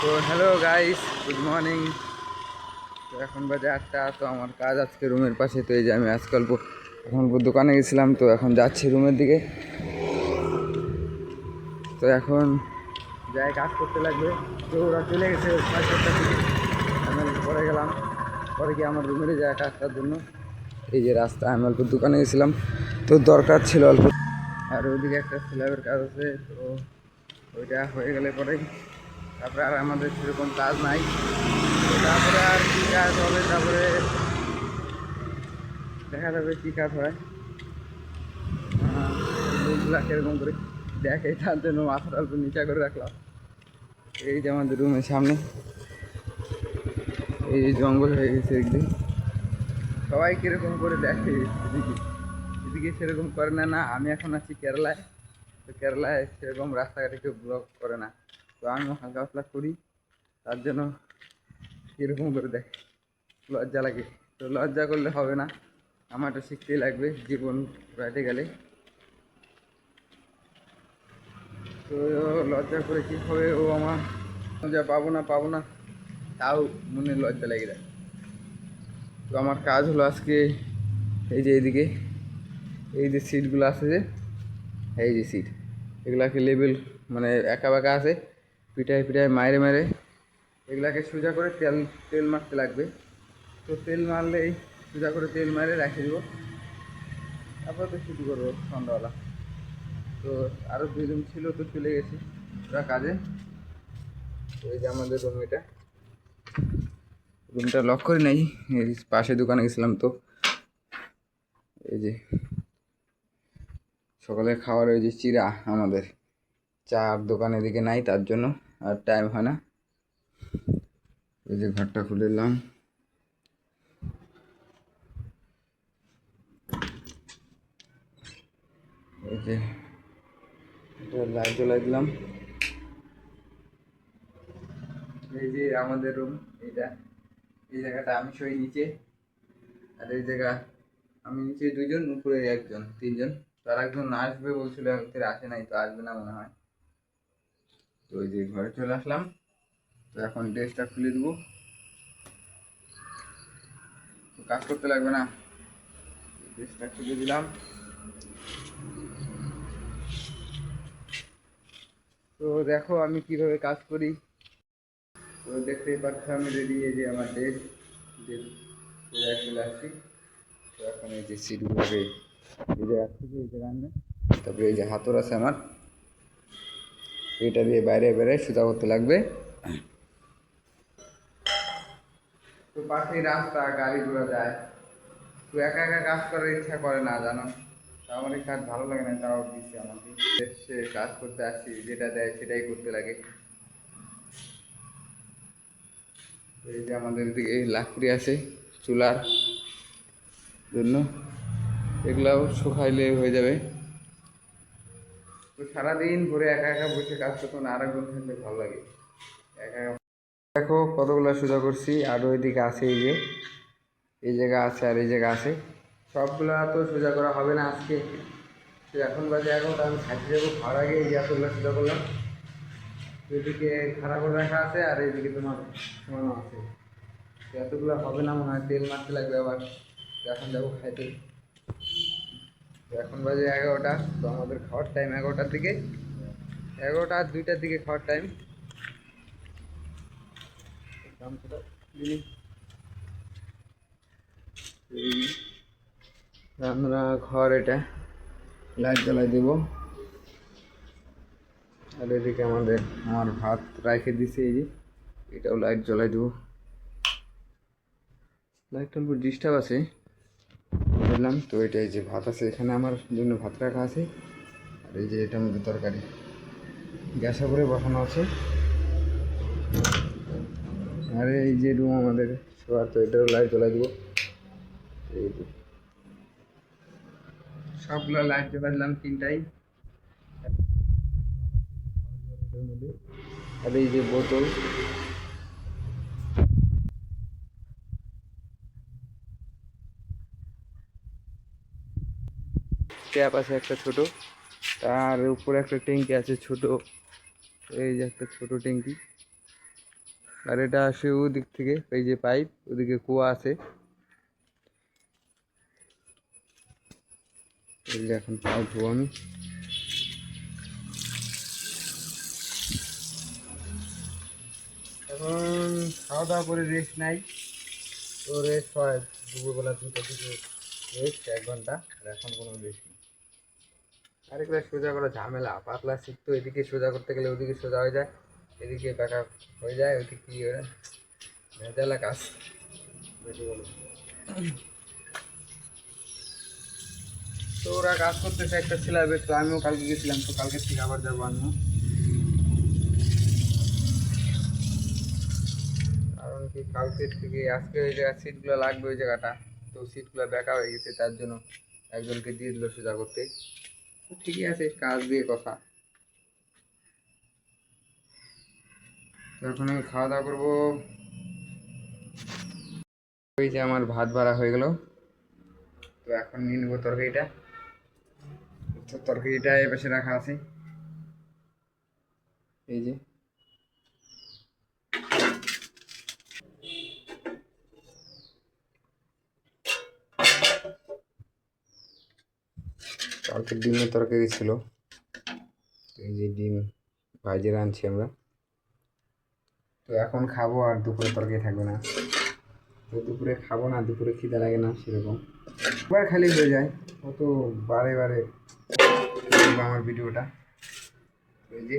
তো hello guys, good morning. তো এখন বাজে 8টা। তো আমার কাজ আজকে রুমের পাশে। তো এই যে আমি আজকাল এখন দোকানে গেছিলাম, তো এখন যাচ্ছি রুমের দিকে। তো এখন যাই কাজ করতে লাগবে। তো ওরা চলে গেছে 7টার দিকে। আমি পরে গেলাম, পরে কি আমার রুমের যায় কাজটার জন্য। এই যে রাস্তা, আমি অল্প দোকানে গেছিলাম, তো দরকার ছিল অল্প। আর ওইদিকে একটা স্ল্যাবের কাজ আছে, তো ওইটা হয়ে গেলে পরেই তারপরে আর আমাদের সেরকম কাজ নাই। তারপরে আর কী কাজ হবে, তারপরে দেখা যাবে কী কাজ হয়। লোকগুলা সেরকম করে দেখে, তার জন্য মাথাটা অল্প নিচা করে রাখলাম। এই যে আমাদের রুমের সামনে এই জঙ্গল হয়ে গেছে একদিন, সবাই কীরকম করে দেখে। এদিকে এদিকে সেরকম করে না। না, আমি এখন আছি কেরালায়। তো কেরালায় সেরকম রাস্তাঘাটে কেউ ব্লক করে না, তো আমি হালকা পাতলা করি, তার জন্য কীরকম করে দেখে, লজ্জা লাগে। তো লজ্জা করলে হবে না, আমারটা শিখতেই লাগবে জীবন কাটে গেলে। তো লজ্জা করে কী হবে, ও আমার লজ্জা পাবো না তাও মনে লজ্জা লেগে যায়। তো আমার কাজ হলো আজকে এই যে এইদিকে এই যে সিটগুলো আছে, যে এই যে সিট, এগুলাকে লেবেল মানে একা বাঁকা আছে, পিঠায় পিঠায় মায়েরে মারে এগুলাকে সোজা করে তেল তেল মারতে লাগবে। তো তেল মারলেই সোজা করে তেল মারে রেখে দেবো, তারপর তো শুরু করবো সন্ধ্যাবেলা। তো আরও দুজন ছিল, তো চলে গেছি ওরা কাজে। ওই যে আমাদের রুমটা লক করি নাই, এই পাশে দোকানে গেছিলাম। তো এই যে সকালে খাওয়ার ওই যে চিরা, আমাদের চার দোকান এদিকে নাই, তার জন্য আর টাইম হয় না। এই যে ঘরটা খুলে দিলাম, এই যে লাইট জ্বলাই দিলাম। এই যে আমাদের রুম, এইটা এই জায়গাটা আমি শুই নিচে, আর এই জায়গা আমি নিচে দুইজন, উপরে একজন, তিনজন। তো আর একজন আসবে বলছিল, ভিতরে আসে নাই, তো আসবে না মনে হয়। তো ওই যে ঘরে চলে আসলাম। তো এখন ড্রেসটা খুলে দেবো, তো কাজ করতে লাগবে না। ড্রেসটা খুলে দিলাম। তো দেখো আমি কিভাবে কাজ করি। তো দেখতেই পাচ্ছ আমি রেডি, এই যে আমার ড্রেস চলে আসছি। তো এখন এই যে সিটগুলোকে এই জায়গা থেকে এই জায়গা আনবে, তারপরে এই যে হাতর আছে আমার, এটা দিয়ে বাইরে বেড়ে সুতা করতে লাগবে। তো পাশেই রাস্তা, গাড়ি ঘোড়া যায়, তো একা একা কাজ করার ইচ্ছা করে না, জানো। তো আমার এই কাজ ভালো লাগে না, তাও দিচ্ছে আমাকে। সে কাজ করতে আসছি, যেটা দেয় সেটাই করতে লাগে। এই যে আমাদের দিকে লাকড়ি আছে চুলার জন্য, এগুলাও শুকাইলে হয়ে যাবে। তো সারাদিন ভরে একা একা বসে কাজ করতে না, আরেকজন থাকলে ভালো লাগে। একা একা দেখো কতগুলো সোজা করছি, আর ওইদিকে আছে এই যে এই জায়গা আছে, আর এই জায়গা আছে। সবগুলা তো সোজা করা হবে না আজকে। তো এখন বাজে 11টা, আমি খাইতে যাবো, খাওয়ার আগে এই যে এতগুলো সোজা করলাম। এদিকে খাড়া করে রাখা আছে, আর এইদিকে তোমার সমানো আছে। তো এতগুলো হবে না মনে হয়, তেল মারতে লাগবে আবার। তো এখন যাবো খাইতে। তো এখন বাজে 11টা, তো আমাদের খাওয়ার টাইম 11টার দিকে, 11টা আর 2টার দিকে খাওয়ার টাইম। আমরা ঘর, এটা লাইট জ্বালাই দেব। আর এদিকে আমার ভাত রাখে দিছে, এই যে এটাও লাইট জ্বালাই দেবো। লাইটটা অল্প ডিস্টার্ব আছে বুঝলাম। তো এটা এই যে ভাত আছে, এখানে আমার জন্য ভাত রাখা আছে, আর এই যে এটার মধ্যে তরকারি গ্যাস উপরে বসানো আছে। আর এই যে রুম আমাদের শোয়ার, তো এটাও লাইট জ্বালাই দেবো। এই যে সবগুলো লাইট জ্বালাই দিলাম, তিনটাই। আর এই যে বোতল, ট্যাপ আছে একটা ছোট, তার উপরে একটা ট্যাঙ্কি আছে ছোট, এই যে একটা ছোট ট্যাঙ্কি। আর এটা আসে ওদিক থেকে, এই যে পাইপ, ওদিকে কুয়া আছে। এই যে এখন পা ধোবো আমি। এখন খাওয়া দাওয়া করে রেস্ট নাই, তো রেস্ট হয় দুপুরবেলা 2টা থেকে রেস্ট 1 ঘন্টা, আর এখন কোনো রেস্ট নেই। আর এগুলো সোজা করা ঝামেলা, পাতলা শীত তো, এদিকে সোজা করতে গেলে ওদিকে সোজা হয়ে যায়, এদিকে ব্যাকা হয়ে যায়, ওদিকে কী হয়ে যায়, ভেজালা কাজ বেশি বলো। তো ওরা কাজ করতেছে একটা সিলাবে, তো আমিও কালকে গেছিলাম, তো কালকের থেকে আবার যাবো আমিও। কারণ কি কালকের থেকে আজকে ওই জায়গায় সিটগুলো লাগবে ওই জায়গাটা, তো সিটগুলো বেঁকা হয়ে গেছে, তার জন্য একজনকে দিয়ে দিল সোজা করতে। তো ঠিকই আছে, কাজ দিয়ে কথা। তো এখন আমি খাওয়া দাওয়া করবো। ওই যে আমার ভাত বাড়া হয়ে গেল, তো এখন নিয়ে নেবো তরকারিটা। তো তরকারিটা এ পাশে রাখা আছে, এই যে। কালকে ডিমের তরকারি ছিল, এই যে ডিম ভাজে রাঁধছি আমরা। তো এখন খাবো, আর দুপুরে তরকারি থাকবে না। তো দুপুরে খাবো না, দুপুরে খিদে লাগে না সেরকম, একবার খালি হয়ে যায়, অত বারে বারে আমার ভিডিওটা। এই যে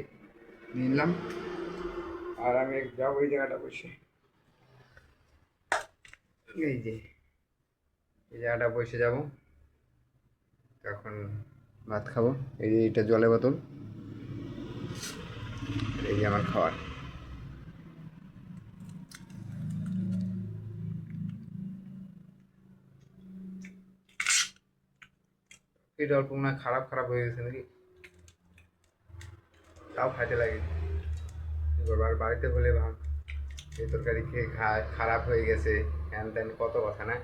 নিলাম, আর আমি যাবো ওই জায়গাটা বসে, এই যে এই জায়গাটা বসে যাবো, তখন ভাত খাবো। এই যে এটা জলের বোতল, এই যে আমার খাবার। এটা অল্প মনে হয় খারাপ খারাপ হয়ে গেছে নাকি, তাও খাইতে লাগে। আর বাড়িতে বলে ভাব এই তরকারি খেয়ে খারাপ হয়ে গেছে, হ্যান ত্যান কত কথা না।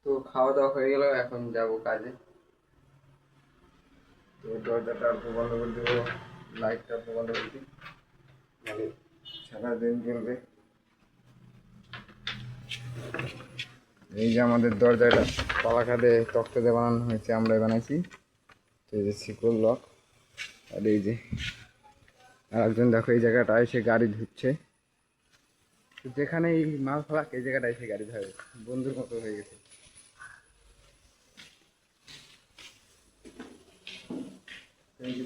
তো খাওয়া দাওয়া হয়ে গেল, এখন যাব কাজে। তো দরজাটা অল্প বন্ধ করে দেবো, লাইটটা অল্প বন্ধ করে দিই, নাহলে সারাদিন জ্বলবে। এই যে আমাদের দরজাটা পালাখাতে তক্তা দিয়ে বানানো হয়েছে, আমরাই বানাইছি। তো এই যে সিকল লক, আর এই যে আর একজন দেখো এই জায়গাটা এসে গাড়ি ধুচ্ছে, যেখানে এই মাল ফালাক এই জায়গাটা এসে গাড়ি ধরে, বন্ধুর মতো হয়ে গেছে।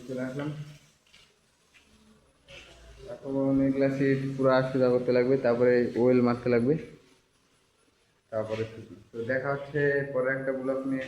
চলে আসলাম, এখন এগুলা সিট পুরো সোজা করতে লাগবে, তারপরে ওয়েল মারতে লাগবে, তারপরে তো দেখা হচ্ছে পরে একটা ব্লগ নিয়ে।